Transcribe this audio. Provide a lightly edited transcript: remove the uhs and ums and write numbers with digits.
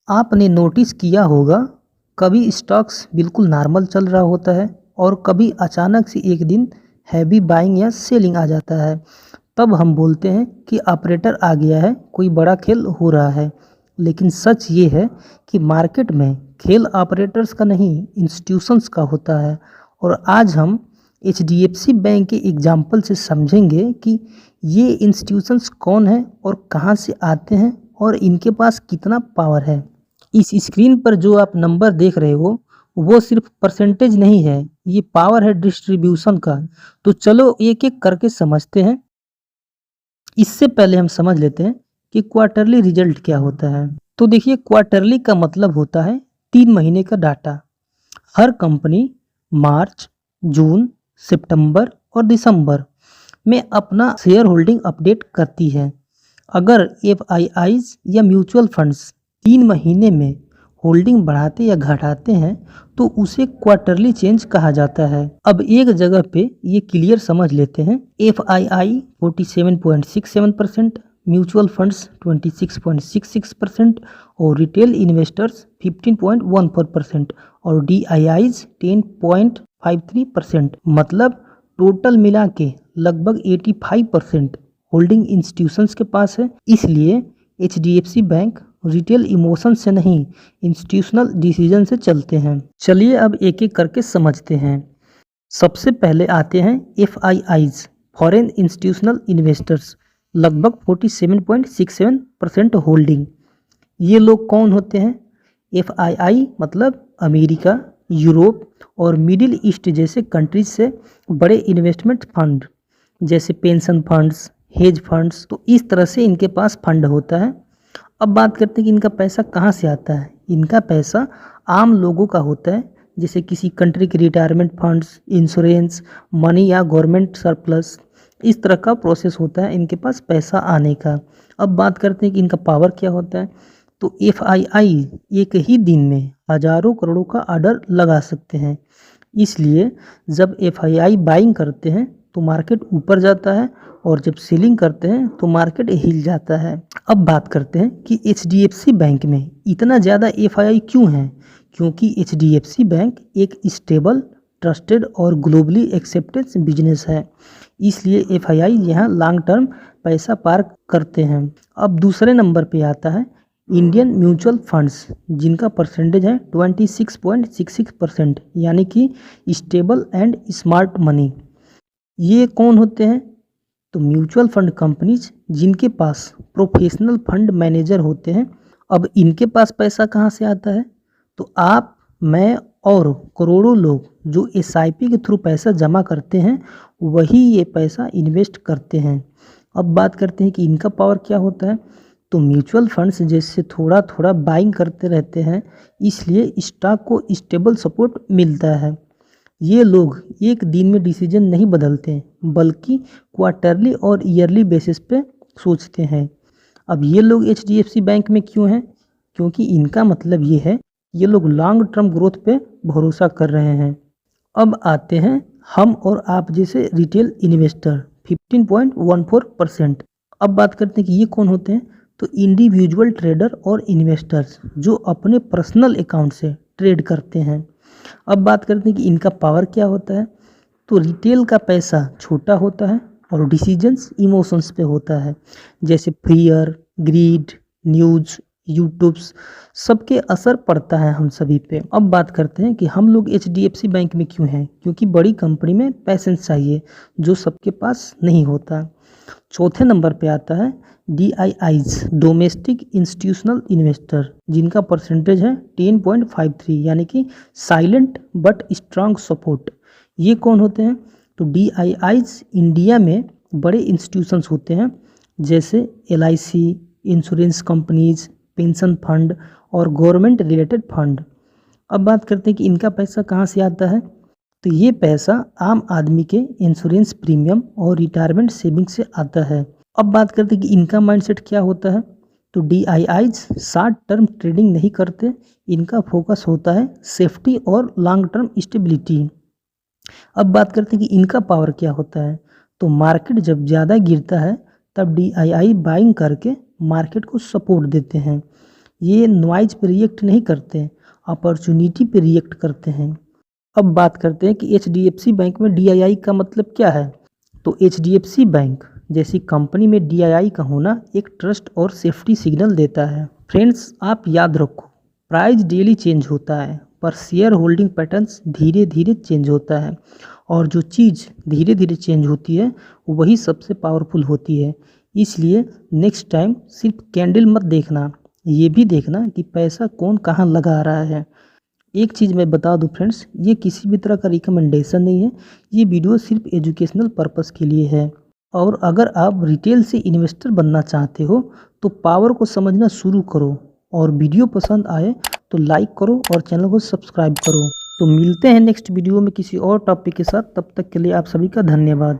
आपने नोटिस किया होगा, कभी स्टॉक्स बिल्कुल नॉर्मल चल रहा होता है और कभी अचानक से एक दिन हैवी बाइंग या सेलिंग आ जाता है। तब हम बोलते हैं कि ऑपरेटर आ गया है, कोई बड़ा खेल हो रहा है। लेकिन सच ये है कि मार्केट में खेल ऑपरेटर्स का नहीं, इंस्टीट्यूशंस का होता है। और आज हम एचडीएफसी बैंक के एग्जाम्पल से समझेंगे कि ये इंस्टीट्यूशंस कौन है और कहाँ से आते हैं और इनके पास कितना पावर है। इस स्क्रीन पर जो आप नंबर देख रहे हो वो सिर्फ परसेंटेज नहीं है, ये पावर है डिस्ट्रीब्यूशन का। तो चलो एक एक करके समझते हैं। इससे पहले हम समझ लेते हैं कि क्वार्टरली रिजल्ट क्या होता है। तो देखिए, क्वार्टरली का मतलब होता है 3 महीने का डाटा। हर कंपनी मार्च, जून, सितंबर और दिसंबर में अपना शेयर होल्डिंग अपडेट करती है। अगर एफआईआईज या म्यूचुअल फंड्स 3 महीने में होल्डिंग बढ़ाते या घटाते हैं तो उसे क्वार्टरली चेंज कहा जाता है। अब एक जगह पे ये क्लियर समझ लेते हैं। एफआईआई 47.67%, म्यूचुअल फंड्स 26.66% और रिटेल इन्वेस्टर्स 15.14% और डीआईआईज 10.53%। मतलब टोटल मिला के लगभग 85% होल्डिंग इंस्टीट्यूशंस के पास है। इसलिए एचडीएफसी बैंक रिटेल इमोशन से नहीं, इंस्टीट्यूशनल डिसीजन से चलते हैं। चलिए अब एक एक करके समझते हैं। सबसे पहले आते हैं एफआईआईज, फॉरेन इंस्टीट्यूशनल इन्वेस्टर्स, लगभग 47.67% होल्डिंग। ये लोग कौन होते हैं? एफआईआई मतलब अमेरिका, यूरोप और मिडिल ईस्ट जैसे कंट्रीज से बड़े इन्वेस्टमेंट फंड, जैसे पेंशन फंड्स, हेज फंड्स। तो इस तरह से इनके पास फंड होता है। अब बात करते हैं कि इनका पैसा कहाँ से आता है। इनका पैसा आम लोगों का होता है, जैसे किसी कंट्री के रिटायरमेंट फंड्स, इंश्योरेंस मनी या गवर्नमेंट सरप्लस। इस तरह का प्रोसेस होता है इनके पास पैसा आने का। अब बात करते हैं कि इनका पावर क्या होता है। तो एफआईआई एक ही दिन में हजारों करोड़ों का ऑर्डर लगा सकते हैं। इसलिए जब एफआईआई बाइंग करते हैं तो मार्केट ऊपर जाता है और जब सेलिंग करते हैं तो मार्केट हिल जाता है। अब बात करते हैं कि एचडीएफसी बैंक में इतना ज़्यादा एफआईआई क्यों है। क्योंकि एचडीएफसी बैंक एक स्टेबल, ट्रस्टेड और ग्लोबली एक्सेप्टेड बिजनेस है। इसलिए एफआईआई यहाँ लॉन्ग टर्म पैसा पार्क करते हैं। अब दूसरे नंबर पे आता है इंडियन म्यूचुअल फंड्स, जिनका परसेंटेज है 26.66%, यानी कि स्टेबल एंड स्मार्ट मनी। ये कौन होते हैं? तो म्यूचुअल फंड कंपनीज जिनके पास प्रोफेशनल फंड मैनेजर होते हैं। अब इनके पास पैसा कहाँ से आता है? तो आप, मैं और करोड़ों लोग जो एसआईपी के थ्रू पैसा जमा करते हैं, वही ये पैसा इन्वेस्ट करते हैं। अब बात करते हैं कि इनका पावर क्या होता है। तो म्यूचुअल फंड्स जैसे थोड़ा थोड़ा बाइंग करते रहते हैं, इसलिए स्टॉक को स्टेबल सपोर्ट मिलता है। ये लोग एक दिन में डिसीजन नहीं बदलते, बल्कि क्वार्टरली और ईयरली बेसिस पे सोचते हैं। अब ये लोग एचडीएफसी बैंक में क्यों हैं? क्योंकि इनका मतलब ये है, ये लोग लॉन्ग टर्म ग्रोथ पे भरोसा कर रहे हैं। अब आते हैं हम और आप जैसे रिटेल इन्वेस्टर, 15.14%। अब बात करते हैं कि ये कौन होते हैं। तो इंडिविजुअल ट्रेडर और इन्वेस्टर्स जो अपने पर्सनल अकाउंट से ट्रेड करते हैं। अब बात करते हैं कि इनका पावर क्या होता है। तो रिटेल का पैसा छोटा होता है और डिसीजंस इमोशंस पे होता है, जैसे फियर, ग्रीड, न्यूज़, यूट्यूब्स, सबके असर पड़ता है हम सभी पे। अब बात करते हैं कि हम लोग एचडीएफसी बैंक में क्यों हैं। क्योंकि बड़ी कंपनी में पैसेंस चाहिए, जो सबके पास नहीं होता। चौथे नंबर पे आता है डीआईआईज, डोमेस्टिक इंस्टीट्यूशनल इन्वेस्टर, जिनका परसेंटेज है 10.53, यानी कि साइलेंट बट स्ट्रांग सपोर्ट। ये कौन होते हैं? तो डीआईआईज इंडिया में बड़े इंस्टीट्यूशंस होते हैं, जैसे LIC, insurance companies, pension fund और गवर्नमेंट रिलेटेड फंड। अब बात करते हैं कि इनका पैसा कहाँ से आता है। तो ये पैसा आम आदमी के इंश्योरेंस प्रीमियम और रिटायरमेंट सेविंग से आता है। अब बात करते हैं कि इनका माइंडसेट क्या होता है। तो डीआईआईज शॉर्ट टर्म ट्रेडिंग नहीं करते, इनका फोकस होता है सेफ्टी और लॉन्ग टर्म स्टेबिलिटी। अब बात करते हैं कि इनका पावर क्या होता है। तो मार्केट जब ज़्यादा गिरता है तब डीआईआई बाइंग करके मार्केट को सपोर्ट देते हैं। ये नॉइज पे रिएक्ट नहीं करते, अपॉर्चुनिटी पे रिएक्ट करते हैं। अब बात करते हैं कि एचडीएफसी बैंक में डीआईआई का मतलब क्या है। तो एचडीएफसी बैंक जैसी कंपनी में डीआईआई का होना एक ट्रस्ट और सेफ्टी सिग्नल देता है। फ्रेंड्स, आप याद रखो, प्राइस डेली चेंज होता है पर शेयर होल्डिंग पैटर्न्स धीरे धीरे चेंज होता है, और जो चीज़ धीरे धीरे चेंज होती है वही सबसे पावरफुल होती है। इसलिए नेक्स्ट टाइम सिर्फ कैंडल मत देखना, ये भी देखना कि पैसा कौन कहाँ लगा रहा है। एक चीज़ मैं बता दूं फ्रेंड्स, ये किसी भी तरह का रिकमेंडेशन नहीं है, ये वीडियो सिर्फ एजुकेशनल पर्पस के लिए है। और अगर आप रिटेल से इन्वेस्टर बनना चाहते हो तो पावर को समझना शुरू करो, और वीडियो पसंद आए तो लाइक करो और चैनल को सब्सक्राइब करो। तो मिलते हैं नेक्स्ट वीडियो में किसी और टॉपिक के साथ, तब तक के लिए आप सभी का धन्यवाद।